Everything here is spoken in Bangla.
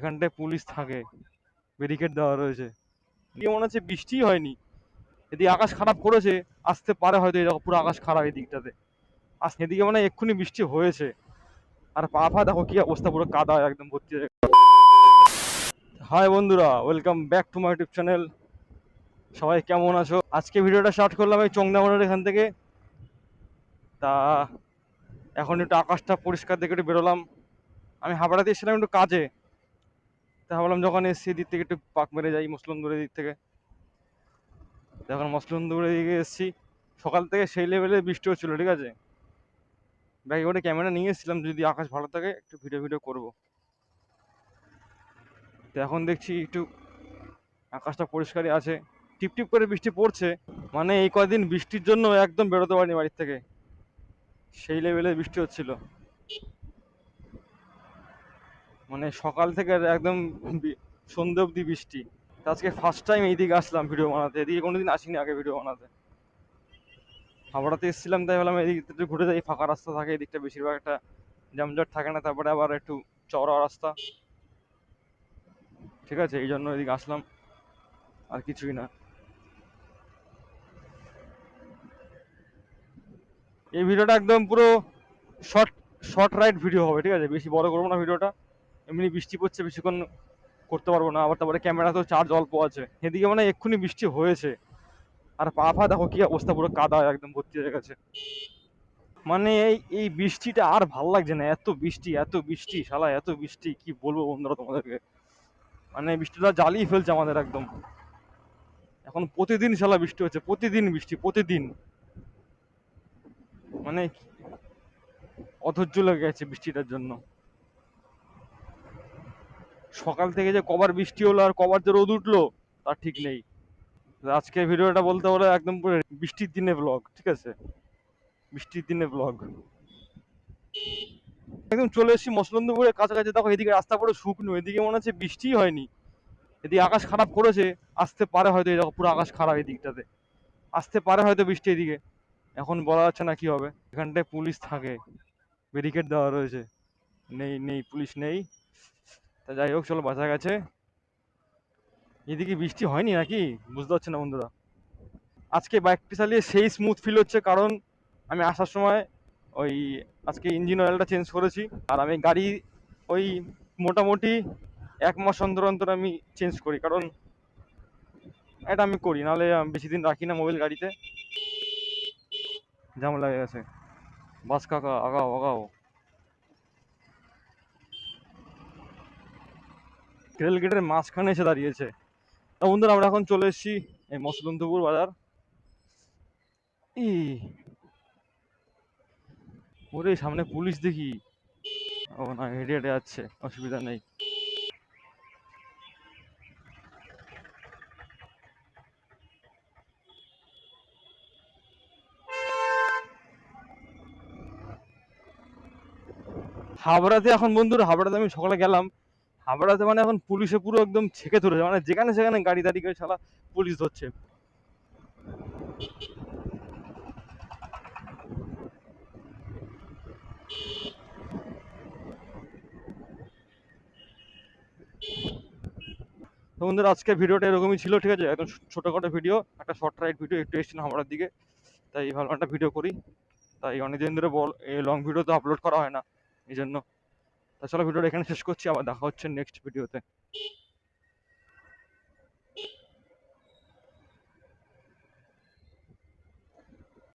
এখানটায় পুলিশ থাকে, ব্যারিকেড দেওয়া রয়েছে। দিয়ে মনে হচ্ছে বৃষ্টিই হয়নি। এদিকে আকাশ খারাপ করেছে, আসতে পারে হয়তো, এরকম পুরো আকাশ খারাপ এই দিকটাতে। আর এদিকে মানে এক্ষুনি বৃষ্টি হয়েছে। আর পা ফা দেখো কি অবস্থা, পুরো কাদা একদম ভর্তি হয়ে গেছে। হাই বন্ধুরা, welcome back to my YouTube channel. সবাই কেমন আছো? আজকে ভিডিওটা স্টার্ট করলাম এই চংদামনের এখান থেকে। তা এখন একটু আকাশটা পরিষ্কার দেখে একটু বেরোলাম। আমি হাবড়াতে এসেছিলাম একটু কাজে। তা ভাবলাম যখন এসছি দিক থেকে একটু পাক মেরে যাই মুসলন্দুরের দিক থেকে। এখন মুসলন্দুরের দিকে এসেছি। সকাল থেকে সেই লেভেলে বৃষ্টি হচ্ছিল, ঠিক আছে। ব্যাগে করে ক্যামেরা নিয়ে এসেছিলাম, যদি আকাশ ভালো থাকে একটু ভিডিও করবো। তো এখন দেখছি একটু আকাশটা পরিষ্কারই আছে, টিপ টিপ করে বৃষ্টি পড়ছে। মানে এই কয়দিন বৃষ্টির জন্য একদম বেরোতে পারিনি বাড়ির থেকে, সেই লেভেলে বৃষ্টি হচ্ছিল। মানে সকাল থেকে একদম সন্ধে অব্দি বৃষ্টি। আজকে ফার্স্ট টাইম এইদিকে আসলাম ভিডিও বানাতে, এদিকে কোনোদিন আসিনি আগে ভিডিও বানাতে। হাওড়াতে এসেছিলাম তাই ভাবলাম এদিক একটু ঘুরে যাই, ফাঁকা রাস্তা থাকে এদিকটা, বেশিরভাগ একটা জামজট থাকে না, তারপরে আবার একটু চওড়া রাস্তা, ঠিক আছে, এই জন্য এদিকে আসলাম, আর কিছুই না। এই ভিডিওটা একদম পুরো শর্ট শর্ট রাইড ভিডিও হবে, ঠিক আছে, বেশি বড় করবো না ভিডিওটা। এমনি বৃষ্টি পড়ছে, বেশিক্ষণ করতে পারবো না, আবার তারপরে ক্যামেরাতেও চার্জ অল্প আছে। এদিকে মানে এক্ষুনি বৃষ্টি হয়েছে। আর পা ফা দেখো কি অবস্থা, পুরো কাদা একদম ভর্তি হয়ে গেছে। মানে এই এই বৃষ্টিটা আর ভাল লাগছে না, এত বৃষ্টি এত বৃষ্টি, শালা এত বৃষ্টি, কি বলবো বন্ধুরা তোমাদেরকে। মানে বৃষ্টিটা জ্বালিয়ে ফেলছে আমাদের একদম। এখন প্রতিদিন শালা বৃষ্টি হচ্ছে, প্রতিদিন বৃষ্টি, প্রতিদিন। মানে অধৈর্য লেগে গেছে বৃষ্টিটার জন্য। সকাল থেকে যে কবার বৃষ্টি হলো আর কবার যে রোদ উঠলো তার ঠিক নেই। আজকে ভিডিওটা বলতে হলো একদম পুরো বৃষ্টির দিনে ব্লগ, ঠিক আছে, বৃষ্টির দিনে ব্লগ। একদম চলে এসেছি মসলন্দপুরের কাছাকাছি। দেখো এদিকে রাস্তা পুরো শুকনো, এদিকে মনে হচ্ছে বৃষ্টিই হয়নি। এদিকে আকাশ খারাপ করেছে, আসতে পারে হয়তো, এরকম পুরো আকাশ খারাপ এই দিকটাতে, আসতে পারে হয়তো বৃষ্টি এদিকে। এখন বলা যাচ্ছে না কি হবে। এখানটায় পুলিশ থাকে, ব্যারিকেড দেওয়া রয়েছে। নেই নেই, পুলিশ নেই। তা যাই হোক, চলো, বাঁচা গেছে। এদিকে বৃষ্টি হয়নি নাকি বুঝতে পারছি না বন্ধুরা। আজকে বাইকটি চালিয়ে সেই স্মুথ ফিল হচ্ছে, কারণ আমি আসার সময় ওই আজকে ইঞ্জিন অয়েলটা চেঞ্জ করেছি। আর আমি গাড়ি ওই মোটামুটি 1 মাস অন্তর অন্তর আমি চেঞ্জ করি, কারণ এটা আমি করি, নাহলে আমি বেশি দিন রাখি না মোবাইল গাড়িতে। ঝামেলা হয়ে গেছে। বাস কাকা আগাও আগাও। রেল গেটের মাঝখানে এসে দাঁড়িয়েছে। তা বন্ধুরা, আমরা এখন চলে এসেছি এই মসলন্দপুর বাজার। ই ওরে, সামনে পুলিশ দেখি। ও না, হেঁটে হেঁটে যাচ্ছে, অসুবিধা নেই। হাবড়াতে এখন বন্ধুরা, হাবড়াতে আমি সকালে গেলাম। হাবড়াতে মানে এখন পুলিশে পুরো একদম ছেকে ধরেছে, মানে যেখানে সেখানে গাড়ি দাঁড়িয়ে করে শালা পুলিশ ধরছে। তো বন্ধুরা, আজকে ভিডিওটা এরকমই ছিল, ঠিক আছে, একদম ছোটখাটো ভিডিও, একটা শর্ট রাইড ভিডিও। একটু এসেছিলাম হাবড়ার দিকে, তাই ভাবলাম একটা ভিডিও করি। তাই অনেকদিন ধরে এই লং ভিডিও তো আপলোড করা হয় না, এই জন্য। তা চলো, ভিডিওটা এখানে শেষ করছি, আবার দেখা হচ্ছে নেক্সট ভিডিওতে।